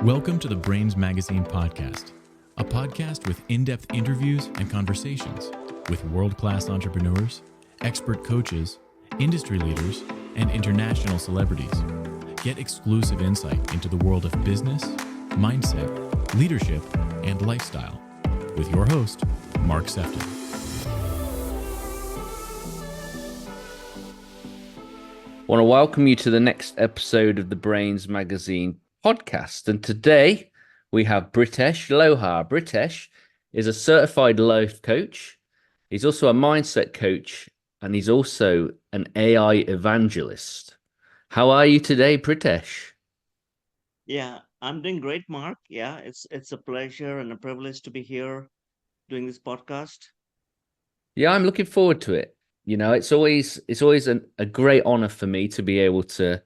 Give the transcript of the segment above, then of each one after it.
Welcome to the Brainz Magazine podcast, a podcast with in-depth interviews and conversations with world-class entrepreneurs, expert coaches, industry leaders, and international celebrities. Get exclusive insight into the world of business, mindset, leadership, and lifestyle with your host, Mark Sefton. I want to welcome you to the next episode of the Brainz Magazine podcast. And today we have Pritesh Lohar. Pritesh is a certified life coach. He's also a mindset coach, and he's also an AI evangelist. How are you today, Pritesh? Yeah, I'm doing great, Mark. Yeah, it's a pleasure and a privilege to be here doing this podcast. Yeah, I'm looking forward to it. You know, it's always a great honor for me to be able to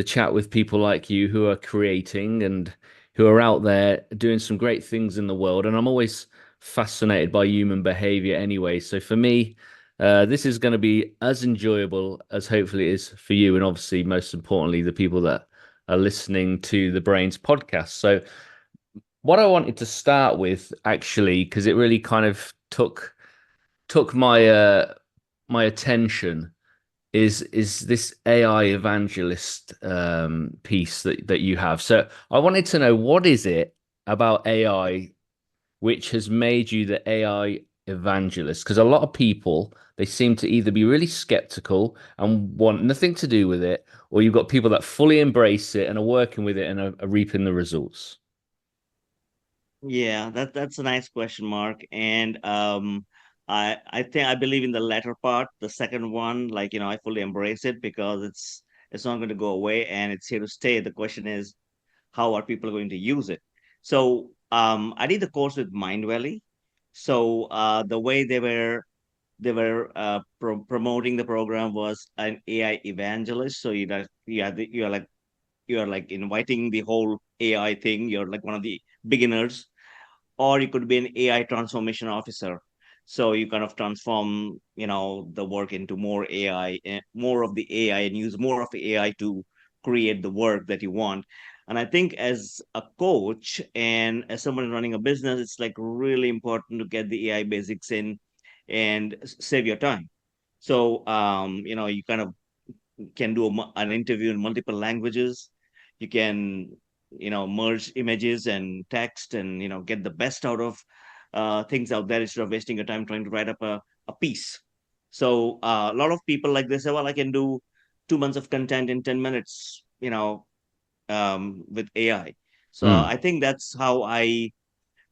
chat with people like you who are creating and who are out there doing some great things in the world. And I'm always fascinated by human behavior anyway. So for me, this is going to be as enjoyable as hopefully it is for you. And obviously, most importantly, the people that are listening to the Brainz podcast. So what I wanted to start with, actually, because it really kind of took my my attention, is this AI evangelist piece that you have. So I wanted to know, what is it about AI which has made you the AI evangelist? Because a lot of people, they seem to either be really skeptical and want nothing to do with it, or you've got people that fully embrace it and are working with it and are reaping the results. Yeah, that's a nice question, Mark. And I think I believe in the latter part, the second one. Like, I fully embrace it because it's not going to go away and it's here to stay. The question is, how are people going to use it? So I did the course with MINDVALLEY. So the way they were promoting the program was an AI evangelist. So you are like inviting the whole AI thing. You're like one of the beginners, or you could be an AI transformation officer. So you kind of transform, the work into more AI, more of the AI, and use more of the AI to create the work that you want. And I think as a coach and as someone running a business, it's like really important to get the AI basics in and save your time. So, you kind of can do an interview in multiple languages. You can, merge images and text and, get the best out of things out there instead of wasting your time trying to write up a piece. So a lot of people like they say, well, I can do 2 months of content in 10 minutes, with AI. So Mm, I think that's how I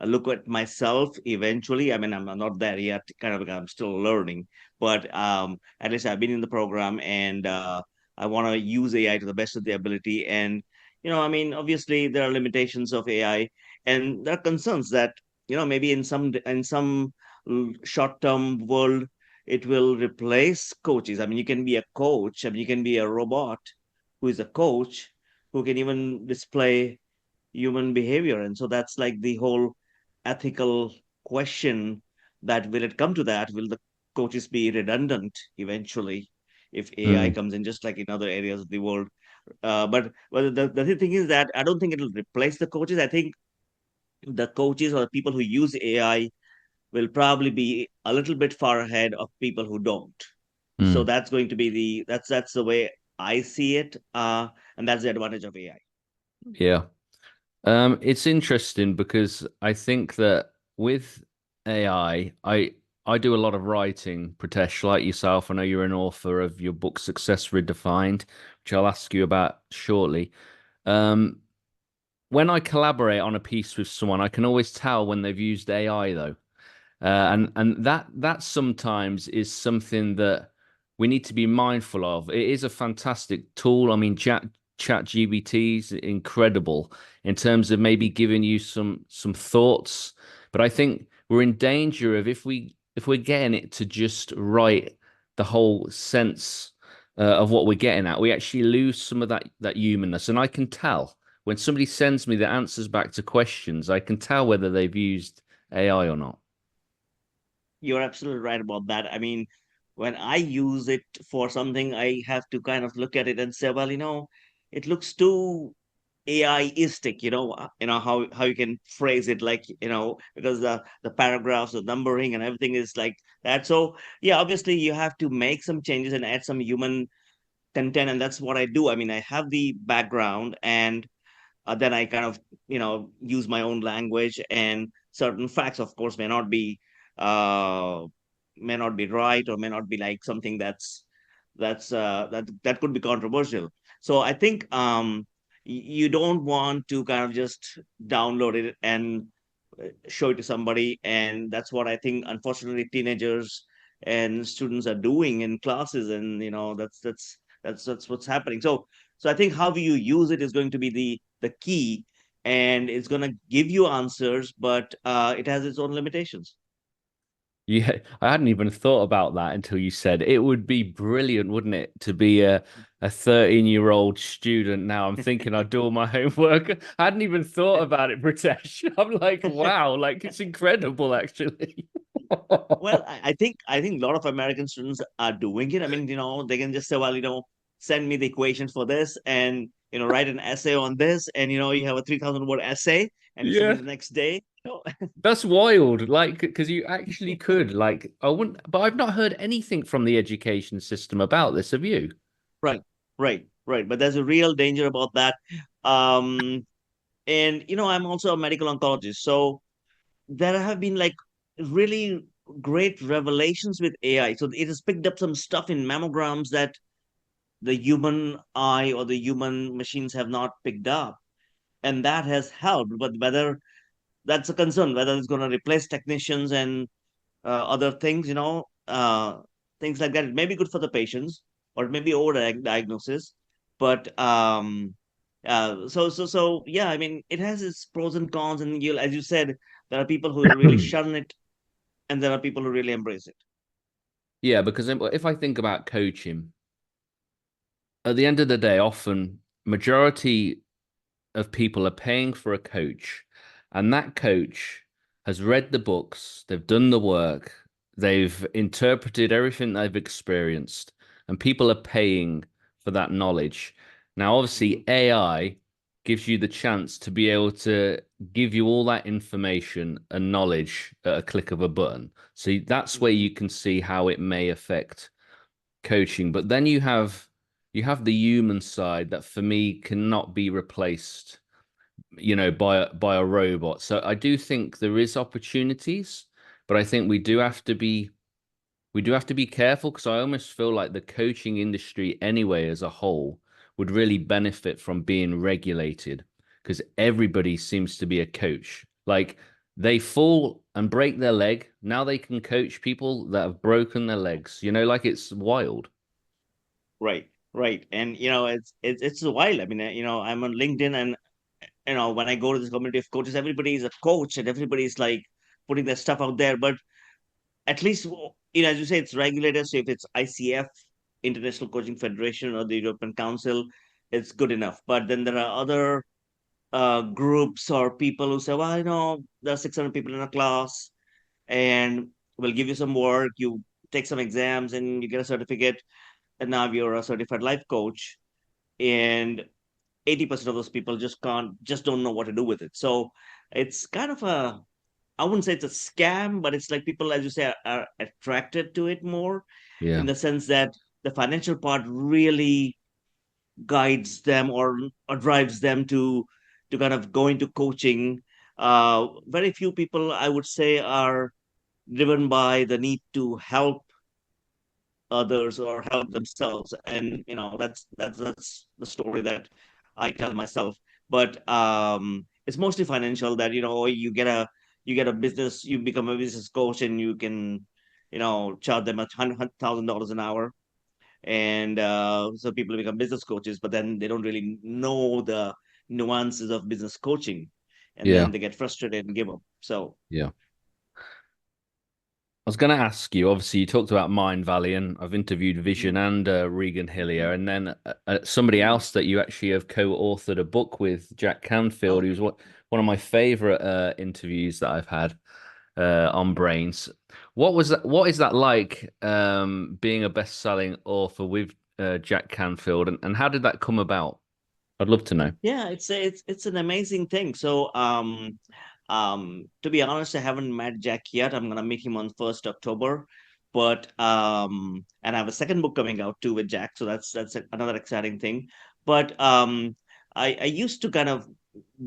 look at myself eventually. I mean, I'm not there yet, kind of, I'm still learning, but at least I've been in the program, and I want to use AI to the best of the ability. And, I mean, obviously there are limitations of AI, and there are concerns that, maybe in some short-term world, it will replace coaches. I mean, you can be a coach. I mean, you can be a robot who is a coach who can even display human behavior. And so that's like the whole ethical question, that will it come to that? Will the coaches be redundant eventually if AI mm, comes in, just like in other areas of the world? But the thing is that I don't think it'll replace the coaches. I think the coaches or the people who use AI will probably be a little bit far ahead of people who don't. So mm. that's going to be that's the way I see it. And that's the advantage of AI. Yeah. It's interesting because I think that with AI, I do a lot of writing, Pritesh, like yourself. I know you're an author of your book Success Redefined, which I'll ask you about shortly. Um, when I collaborate on a piece with someone, I can always tell when they've used AI though. And that sometimes is something that we need to be mindful of. It is a fantastic tool. I mean, chat GBT is incredible in terms of maybe giving you some thoughts. But I think we're in danger of, if we're getting it to just write the whole sense of what we're getting at, we actually lose some of that humanness. And I can tell when somebody sends me the answers back to questions, I can tell whether they've used AI or not. You're absolutely right about that. I mean, when I use it for something, I have to kind of look at it and say, well, it looks too AIistic, how you can phrase it, like, because the paragraphs, the numbering and everything is like that. So yeah, obviously you have to make some changes and add some human content, and that's what I do. I mean, I have the background, and then I kind of, use my own language, and certain facts, of course, uh, may not be right, or may not be like something that could be controversial. So I think you don't want to kind of just download it and show it to somebody, and that's what I think, unfortunately, teenagers and students are doing in classes, and that's what's happening. So I think how you use it is going to be the key, and it's going to give you answers, but it has its own limitations. Yeah, I hadn't even thought about that until you said it would be brilliant, wouldn't it, to be a 13-year-old student now. I'm thinking I'd do all my homework. I hadn't even thought about it, Pritesh. I'm like, wow, like it's incredible, actually. Well, I think a lot of American students are doing it. I mean, they can just say, well, send me the equations for this, and write an essay on this, and you have a 3,000 word essay, and you submit Yeah. it the next day. That's wild. Like, because you actually could, like, I wouldn't, but I've not heard anything from the education system about this. Have you? Right, right, right. But there's a real danger about that. Um, and I'm also a medical oncologist, so there have been like really great revelations with AI. So it has picked up some stuff in mammograms that the human eye or the human machines have not picked up, and that has helped. But whether that's a concern, whether it's going to replace technicians and other things, things like that. It may be good for the patients, or it may be over diagnosis. But so yeah, I mean, it has its pros and cons, and as you said, there are people who really shun it, and there are people who really embrace it. Yeah, because if I think about coaching, at the end of the day, often majority of people are paying for a coach, and that coach has read the books, they've done the work, they've interpreted everything they've experienced, and people are paying for that knowledge. Now, Mhm. obviously, AI gives you the chance to be able to give you all that information and knowledge at a click of a button. So that's where Mhm. you can see how it may affect coaching. But then you have the human side that for me cannot be replaced, by a robot. So I do think there is opportunities, but I think we do have to be careful, because I almost feel like the coaching industry anyway as a whole would really benefit from being regulated, because everybody seems to be a coach. Like, they fall and break their leg, now they can coach people that have broken their legs. Like, it's wild. Right, right. And it's wild. I mean, I'm on LinkedIn, and when I go to this community of coaches, everybody is a coach, and everybody's like putting their stuff out there. But at least, as you say, it's regulated. So if it's ICF, International Coaching Federation, or the European Council, it's good enough. But then there are other groups or people who say, well, there are 600 people in a class, and we'll give you some work, you take some exams, and you get a certificate, and now you're a certified life coach. And 80% of those people just don't know what to do with it. So it's kind of I wouldn't say it's a scam, but it's like people, as you say, are attracted to it more, in Yeah. the sense that the financial part really guides them, or drives them to kind of go into coaching. Very few people, I would say, are driven by the need to help others or help themselves, and that's the story that I tell myself. But it's mostly financial, that you get a business, you become a business coach, and you can charge them $100,000 an hour, and so people become business coaches, but then they don't really know the nuances of business coaching, and Yeah. then they get frustrated and give up. So Yeah. I was going to ask you, obviously, you talked about Mindvalley, and I've interviewed Vision mhm, and Regan Hillier, mhm, and then somebody mhm. else that you actually have co-authored a book with, Jack Canfield, Oh, who's one of my favorite interviews that I've had on Brainz. What is that like, being a best-selling author with Jack Canfield, and how did that come about? I'd love to know. Yeah, it's an amazing thing. So to be honest, I haven't met Jack yet. I'm gonna meet him on 1st October. But and I have a second book coming out too with Jack, so that's another exciting thing. But I used to kind of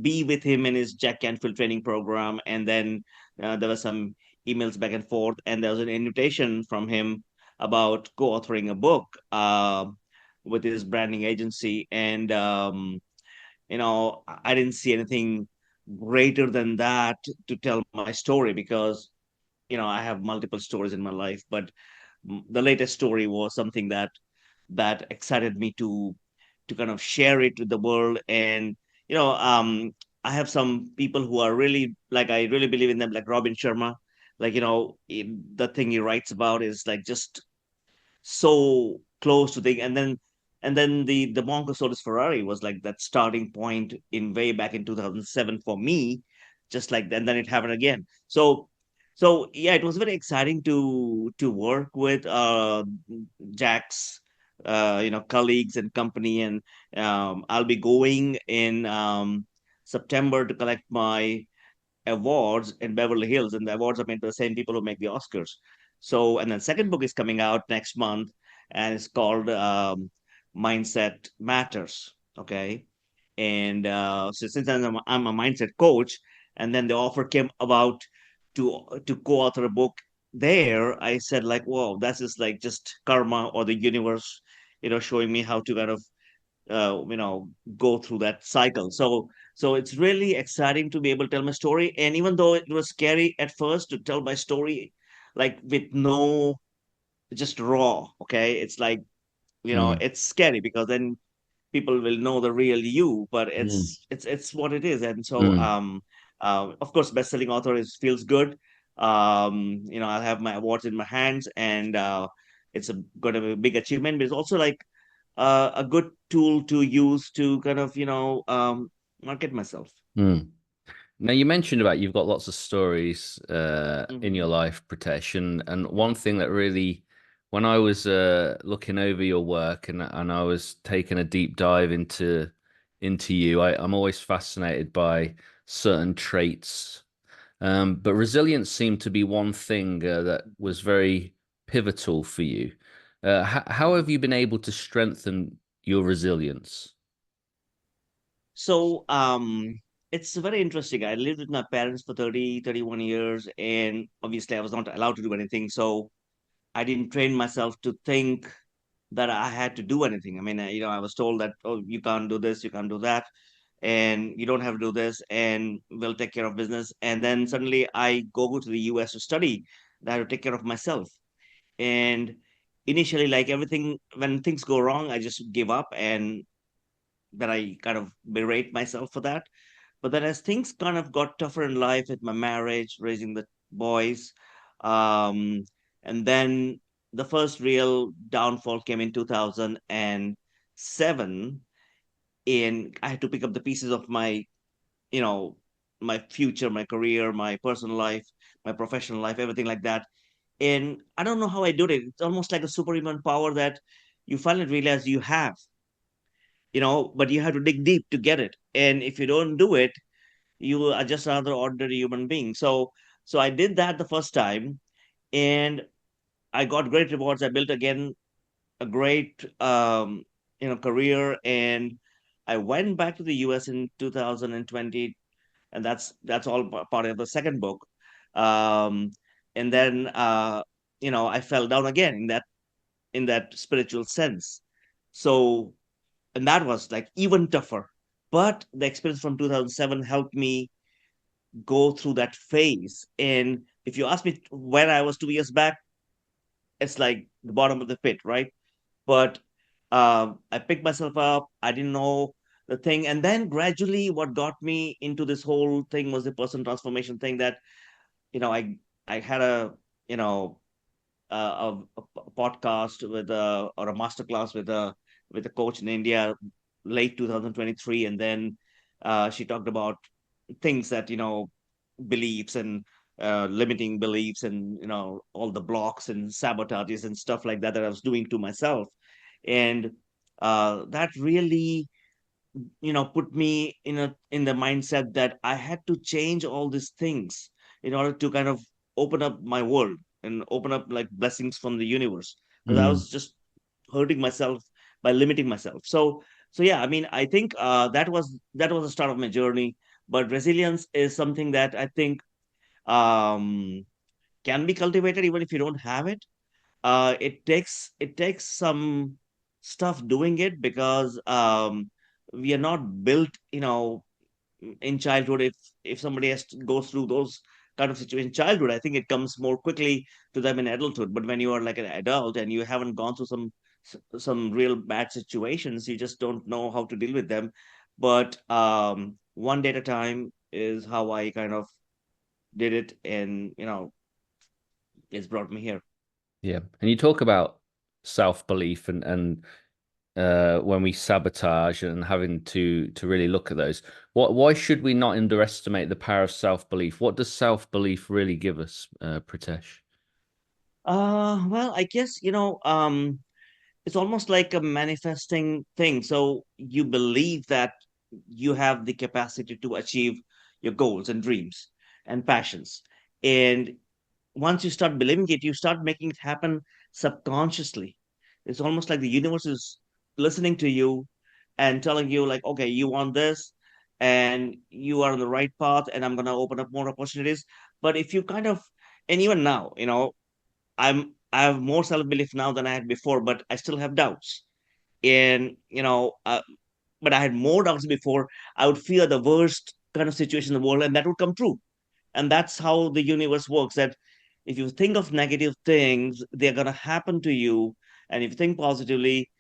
be with him in his Jack Canfield training program, and then there were some emails back and forth, and there was an invitation from him about co-authoring a book with his branding agency. And I didn't see anything greater than that to tell my story, because I have multiple stories in my life, but the latest story was something that excited me to kind of share it with the world. And I have some people who are really, like, I really believe in them, like Robin Sharma. Like, the thing he writes about is like just so close to the and then the Mongosaurus Ferrari was like that starting point in way back in 2007 for me, just like then it happened again. So yeah, it was very exciting to work with Jack's colleagues and company. And I'll be going in September to collect my awards in Beverly Hills, and the awards are made by the same people who make the Oscars. So, and then second book is coming out next month, and it's called Mindset Matters. Okay, and so since I'm a mindset coach, and then the offer came about to co-author a book there, I said like, whoa, that's just karma or the universe, showing me how to kind of go through that cycle. So it's really exciting to be able to tell my story. And even though it was scary at first to tell my story, like with no, just raw, okay, it's like, Mm, it's scary because then people will know the real you. But mm, it's what it is. And so mm. of course, best-selling author feels good. I'll have my awards in my hands, and it's going to be a big achievement. But it's also like a good tool to use to kind of market myself. Mm. Now you mentioned about you've got lots of stories in your Hmm. life, Pritesh, and one thing that really, when I was looking over your work and I was taking a deep dive into you, I'm always fascinated by certain traits. But resilience seemed to be one thing that was very pivotal for you. How have you been able to strengthen your resilience? So it's very interesting. I lived with my parents for 31 years, and obviously I was not allowed to do anything. So I didn't train myself to think that I had to do anything. I mean, I was told that, oh, you can't do this, you can't do that, and you don't have to do this, and we'll take care of business. And then suddenly I go to the US to study, that I have to take care of myself. And initially, like everything, when things go wrong, I just give up, and then I kind of berate myself for that. But then as things kind of got tougher in life with my marriage, raising the boys, um, and then the first real downfall came in 2007, and I had to pick up the pieces of you know, my future, my career, my personal life, my professional life, everything like that. And I don't know how I did it. It's almost like a superhuman power that you finally realize you have, but you have to dig deep to get it. And if you don't do it, you are just another ordinary human being. So I did that the first time, and I got great rewards. I built again a great career, and I went back to the US in 2020, and that's all part of the second book. Um, and then I fell down again in that spiritual sense. So, and that was like even tougher. But the experience from 2007 helped me go through that phase. And if you ask me where I was 2 years back, it's like the bottom of the pit, right? But I picked myself up. I didn't know the thing. And then gradually, what got me into this whole thing was the person transformation thing that, I had you know, a podcast with or a masterclass with a coach in India late 2023. And then she talked about things that, beliefs and limiting beliefs, and all the blocks and sabotages and stuff like that I was doing to myself. And that really put me in the mindset that I had to change all these things in order to kind of open up my world and open up like blessings from the universe, because I Mm. was just hurting myself by limiting myself. So yeah, I mean, I think that was the start of my journey. But resilience is something that I think um can be cultivated even if you don't have it. It takes some stuff doing it, because we are not built, in childhood. If somebody has to go through those kind of situation in childhood, I think it comes more quickly to them in adulthood. But when you are like an adult and you haven't gone through some real bad situations, you just don't know how to deal with them. But one day at a time is how I kind of did it, and it's brought me here. Yeah. And you talk about self-belief and when we sabotage and having to really look at those. Why should we not underestimate the power of self-belief? What does self-belief really give us, Pritesh? Well, I guess, it's almost like a manifesting thing. So you believe that you have the capacity to achieve your goals and dreams and passions. And once you start believing it, you start making it happen subconsciously. It's almost like the universe is listening to you and telling you, like, okay, you want this, and you are on the right path, and I'm going to open up more opportunities. But if you kind of, and even now, I have more self belief now than I had before, but I still have doubts. And but I had more doubts before. I would fear the worst kind of situation in the world, and that would come true. And that's how the universe works. That if you think of negative things, they're gonna happen to you, and if you think positively,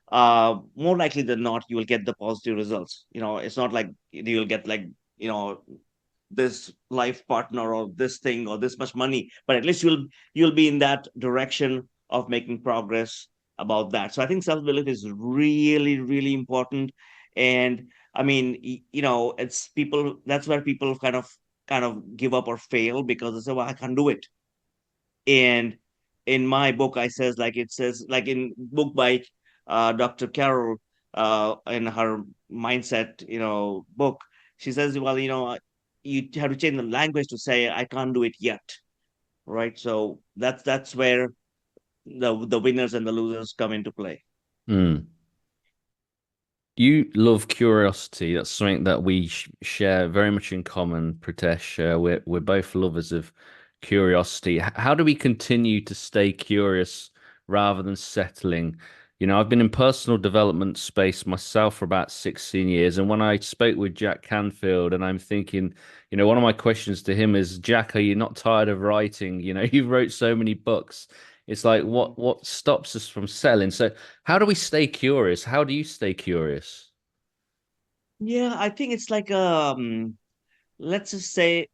more likely than not, you will get the positive results. It's not like you'll get like you know this life partner or this thing or this much money, but at least you'll be in that direction of making progress about that. So I think self-belief is really, really important. And I mean, it's people, that's where people kind of give up or fail, because they say, well, I can't do it. And in my book, it says like in book by Dr. Carol, in her mindset, book, she says, well, you have to change the language to say, I can't do it yet. Right. So that's where the winners and the losers come into play. Mm. You love curiosity. That's something that we share very much in common, Pritesh. We're both lovers of curiosity. How do we continue to stay curious rather than settling? I've been in personal development space myself for about 16 years, and when I spoke with Jack Canfield, and I'm thinking, one of my questions to him is, Jack, are you not tired of writing? You wrote so many books. It's like what stops us from selling? So how do we stay curious? How do you stay curious? Yeah, I think it's like let's just say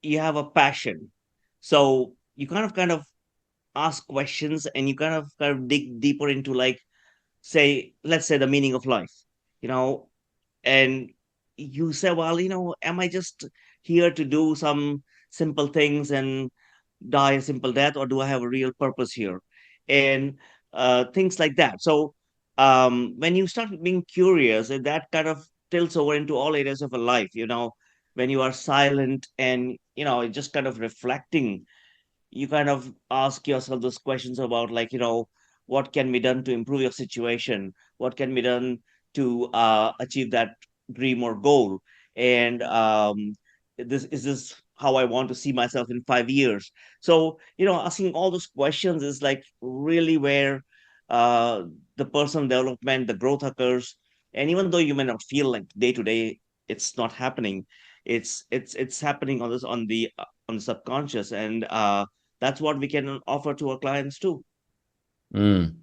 you have a passion. So you kind of ask questions, and you kind of dig deeper into, like, say, let's say, the meaning of life, you know, and you say, well, am I just here to do some simple things and die a simple death, or do I have a real purpose here? And things like that. So when you start being curious, that kind of tilts over into all areas of a life, when you are silent and just kind of reflecting, you kind of ask yourself those questions about, like, what can be done to improve your situation, what can be done to achieve that dream or goal. And this how I want to see myself in 5 years. So asking all those questions is like really where uh, the personal development, the growth occurs. And even though you may not feel like day to day it's not happening, it's happening on the subconscious. And that's what we can offer to our clients too. Mm.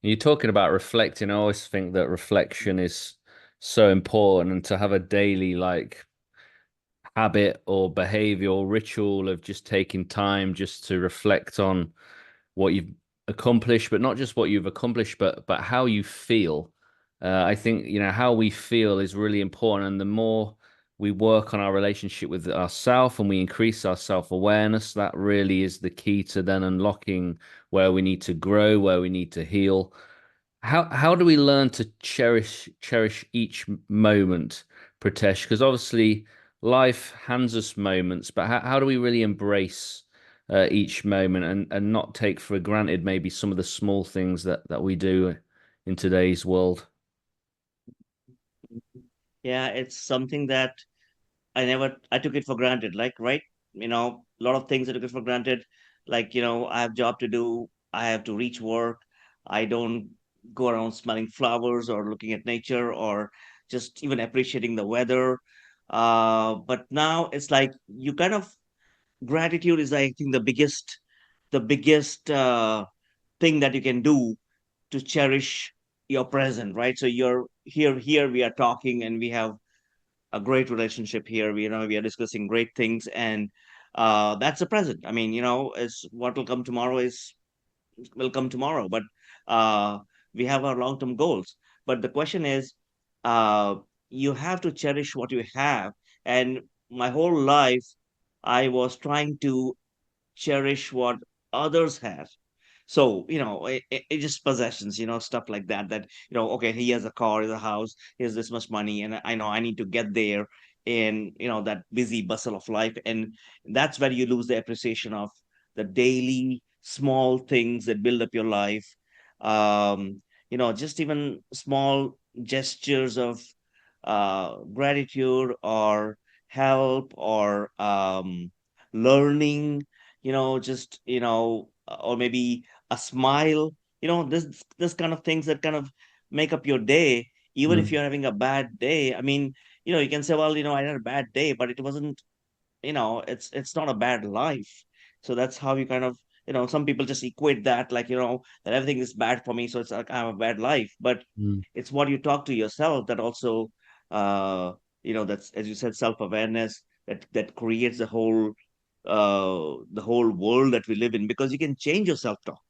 You're talking about reflecting. I always think that reflection is so important, and to have a daily habit or behavior or ritual of just taking time just to reflect on what you've accomplished, but not just what you've accomplished, but how you feel. I think how we feel is really important, and the more we work on our relationship with ourselves and we increase our self-awareness, that really is the key to then unlocking where we need to grow, where we need to heal. How do we learn to cherish each moment, Pritesh? Because obviously life hands us moments, but how do we really embrace each moment and not take for granted maybe some of the small things that we do in today's world? Yeah, it's something that I took it for granted, like, right? A lot of things I took it for granted. Like, I have job to do, I have to reach work. I don't go around smelling flowers or looking at nature or just even appreciating the weather. But now it's like you kind of gratitude is, I think, the biggest thing that you can do to cherish your present, right? So you're here we are talking and we have a great relationship here. We are discussing great things, and that's the present. I mean, is what will come tomorrow is will come tomorrow, but uh, we have our long-term goals. But the question is, uh, you have to cherish what you have. And my whole life, I was trying to cherish what others have. So, it just possessions, stuff like that, okay, he has a car, he has a house, he has this much money, and I know I need to get there in, that busy bustle of life. And that's where you lose the appreciation of the daily small things that build up your life. Just even small gestures of gratitude or help or learning, just or maybe a smile, this kind of things that kind of make up your day, even if Mm. you're having a bad day. I mean, you can say, well, I had a bad day, but it wasn't, it's not a bad life. So that's how you kind of, some people just equate that, like, that everything is bad for me, so it's like I have a bad life. But Mm. it's what you talk to yourself that also, uh that's, as you said, self-awareness, that creates the whole world that we live in, because you can change your self-talk.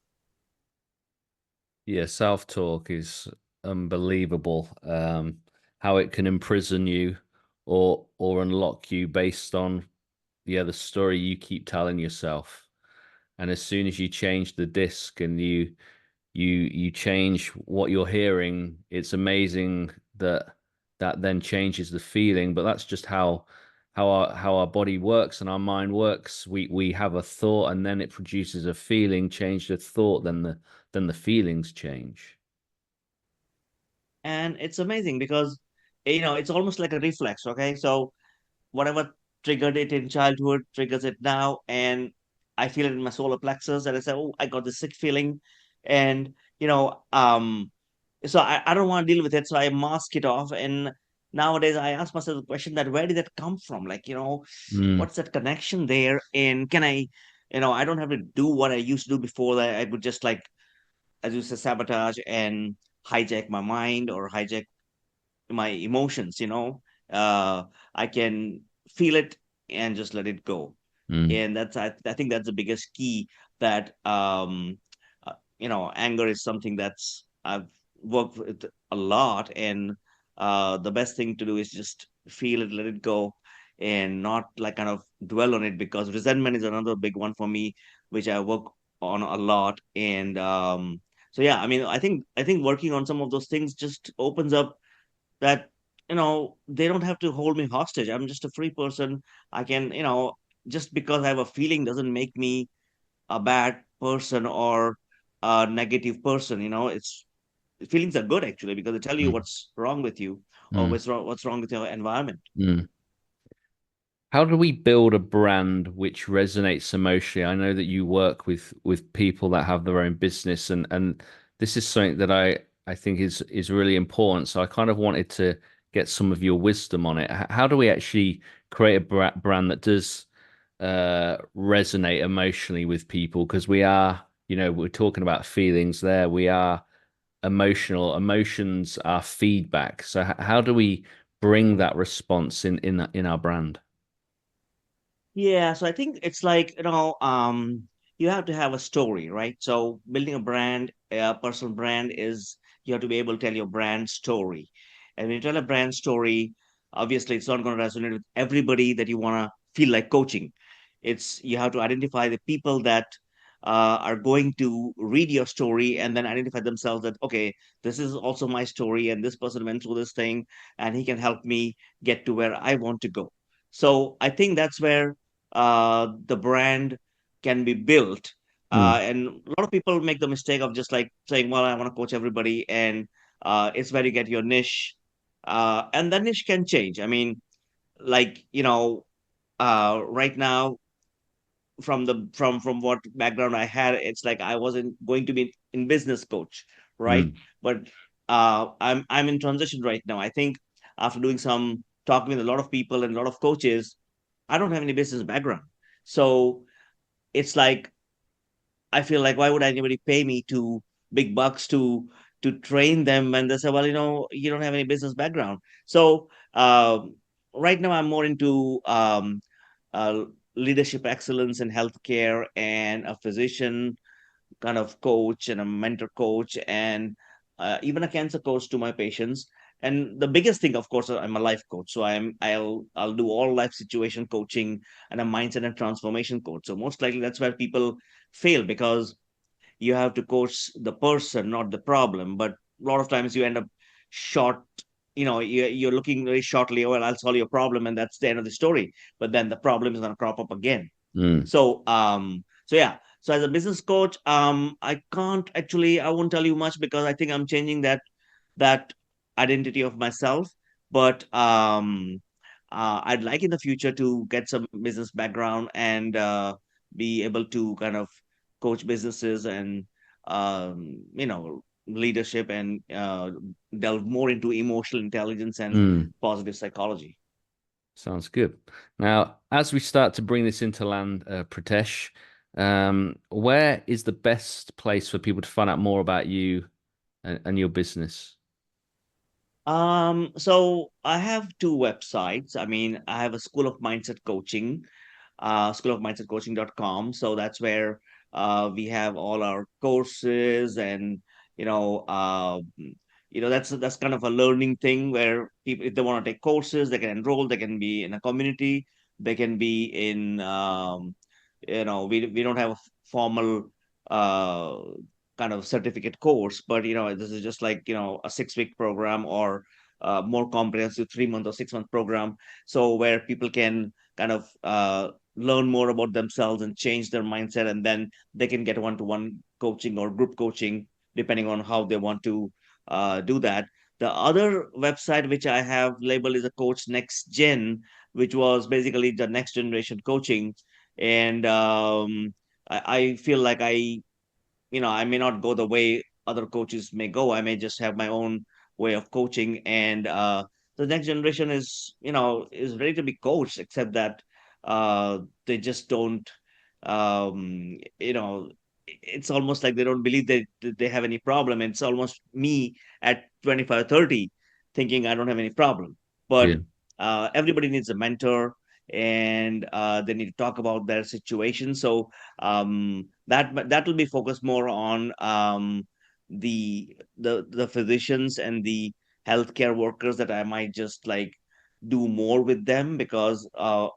Yeah, self-talk is unbelievable. How it can imprison you or unlock you based on the story you keep telling yourself. And as soon as you change the disc and you change what you're hearing, it's amazing that then changes the feeling. But that's just how our body works and our mind works. We have a thought and then it produces a feeling. Change the thought, then the feelings change. And it's amazing because, it's almost like a reflex. Okay, so whatever triggered it in childhood triggers it now, and I feel it in my solar plexus, and I say, oh, I got this sick feeling. And so I don't want to deal with it, so I mask it off. And nowadays I ask myself the question, that where did that come from? Like, Mm, what's that connection there? And can I don't have to do what I used to do before, that I would just, like, as you say, sabotage and hijack my mind or hijack my emotions. I can feel it and just let it go. mm, And I think that's the biggest key, that anger is something that's I've worked with a lot. And the best thing to do is just feel it, let it go, and not, like, kind of dwell on it, because resentment is another big one for me, which I work on a lot. And so yeah, I mean, I think working on some of those things just opens up that, they don't have to hold me hostage. I'm just a free person. I can, just because I have a feeling doesn't make me a bad person or a negative person. It's Feelings are good, actually, because they tell you mm, what's wrong with you, or mm, what's wrong with your environment. mm. How do we build a brand which resonates emotionally? I know that you work with people that have their own business, and this is something that I think is really important. So I kind of wanted to get some of your wisdom on it. How do we actually create a brand that does resonate emotionally with people? Because we're talking about feelings there. We are emotional. Emotions are feedback. So how do we bring that response in our brand? Yeah, so I think it's like, you have to have a story, right? So building a brand, a personal brand, is you have to be able to tell your brand story. And when you tell a brand story, obviously it's not going to resonate with everybody that you want to feel like coaching. It's You have to identify the people that are going to read your story and then identify themselves that, okay, this is also my story, and this person went through this thing, and he can help me get to where I want to go. So I think that's where the brand can be built. Mm. And a lot of people make the mistake of just like saying, well, I want to coach everybody, and it's where you get your niche. And the niche can change. I mean, like, right now, from what background I had, it's like I wasn't going to be in business coach, right? Mm. But I'm in transition right now. I think after doing some talking with a lot of people and a lot of coaches, I don't have any business background. So it's like I feel like, why would anybody pay me to big bucks to train them? And they say, well, you don't have any business background. So right now I'm more into uh, leadership excellence in healthcare, and a physician kind of coach and a mentor coach, and even a cancer coach to my patients. And the biggest thing, of course, I'm a life coach, so I'll do all life situation coaching, and a mindset and transformation coach. So most likely that's where people fail, because you have to coach the person, not the problem. But a lot of times you end up short. You're looking very shortly. Well, I'll solve your problem, and that's the end of the story. But then the problem is going to crop up again. Mm. So yeah. So as a business coach, I won't tell you much, because I think I'm changing that identity of myself. But I'd like in the future to get some business background, and be able to kind of coach businesses, and leadership, and delve more into emotional intelligence and Mm. positive psychology. Sounds good. Now, as we start to bring this into land, Pritesh, where is the best place for people to find out more about you and your business? So I have two websites. I mean, I have a School of Mindset Coaching, schoolofmindsetcoaching.com. So that's where we have all our courses, and you know, uh, that's kind of a learning thing where people, if they want to take courses, they can enroll. They can be in a community. They can be in, we don't have a formal uh, kind of certificate course, but this is just like a 6 week program, or more comprehensive 3 month or 6 month program. So where people can kind of learn more about themselves and change their mindset, and then they can get one-to-one coaching or group coaching, depending on how they want to do that. The other website which I have labeled is a Coach NextGen, which was basically the next generation coaching. And I feel like I may not go the way other coaches may go. I may just have my own way of coaching, and the next generation is ready to be coached, except that they just don't. It's almost like they don't believe they have any problem. And it's almost me at 25, 30, thinking I don't have any problem. Yeah. But everybody needs a mentor, and they need to talk about their situation. So that will be focused more on the physicians and the healthcare workers, that I might just like do more with them, because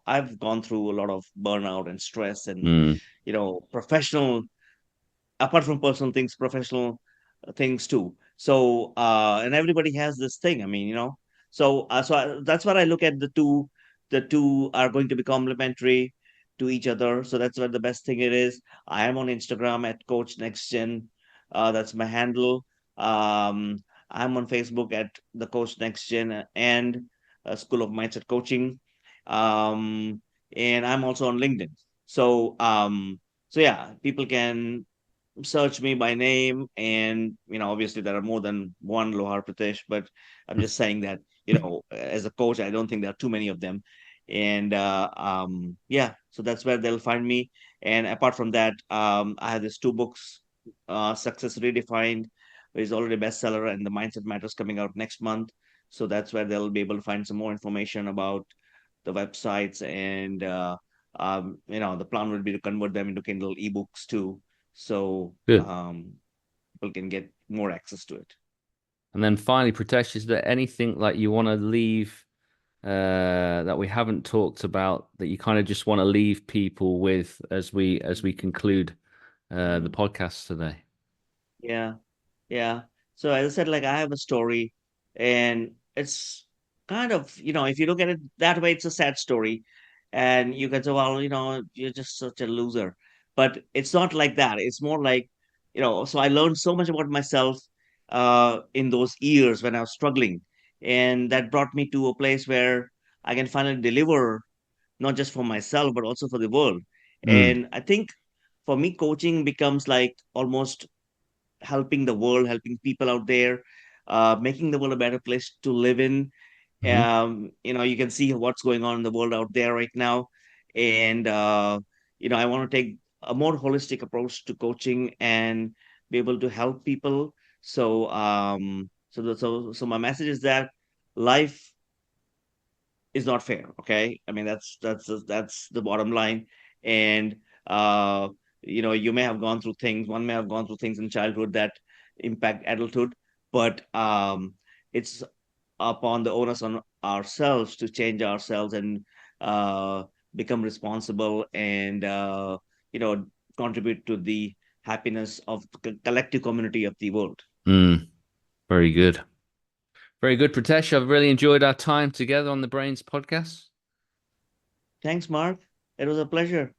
I've gone through a lot of burnout and stress, and Mm. professional, apart from personal things, professional things too. So and everybody has this thing. I mean, that's what I look at. The two are going to be complementary to each other. So that's what the best thing it is. I am on Instagram at Coach NextGen. That's my handle. I'm on Facebook at the Coach NextGen, and School of Mindset Coaching. And I'm also on LinkedIn. So yeah, people can search me by name. And obviously there are more than one Lohar Pritesh, but I'm just saying that as a coach, I don't think there are too many of them. And yeah, so that's where they'll find me. And apart from that, I have these two books, Success Redefined, which is already a bestseller, and The Mindset Matters coming out next month. So that's where they'll be able to find some more information about the websites. And the plan would be to convert them into Kindle ebooks too, so Good. people can get more access to it. And then finally, Pritesh, is there anything like you want to leave that we haven't talked about that you kind of just want to leave people with as we conclude the podcast today. Yeah. Yeah. So as I said, like I have a story, and it's kind of, if you look at it that way, it's a sad story. And you can say, well, you're just such a loser. But it's not like that. It's more like, so I learned so much about myself in those years when I was struggling. And that brought me to a place where I can finally deliver, not just for myself, but also for the world. Mm. And I think for me, coaching becomes like almost helping the world, helping people out there, making the world a better place to live in. Mm-hmm. You can see what's going on in the world out there right now. And, I want to take a more holistic approach to coaching and be able to help people. So my message is that life is not fair. Okay, I mean that's the bottom line. And uh you may have gone through things, one may have gone through things in childhood that impact adulthood, but it's upon the onus on ourselves to change ourselves and uh become responsible and you know contribute to the happiness of the collective community of the world. Very good. Very good, Pritesh. I've really enjoyed our time together on the Brainz podcast. Thanks, Mark. It was a pleasure,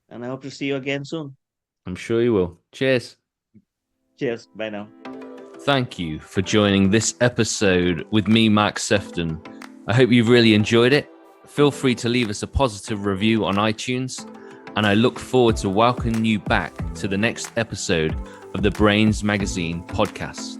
and I hope to see you again soon. I'm sure you will. Cheers. Cheers. Bye now. Thank you for joining this episode with me, Mark Sefton. I hope you've really enjoyed it. Feel free to leave us a positive review on iTunes, and I look forward to welcoming you back to the next episode of the Brainz Magazine podcast.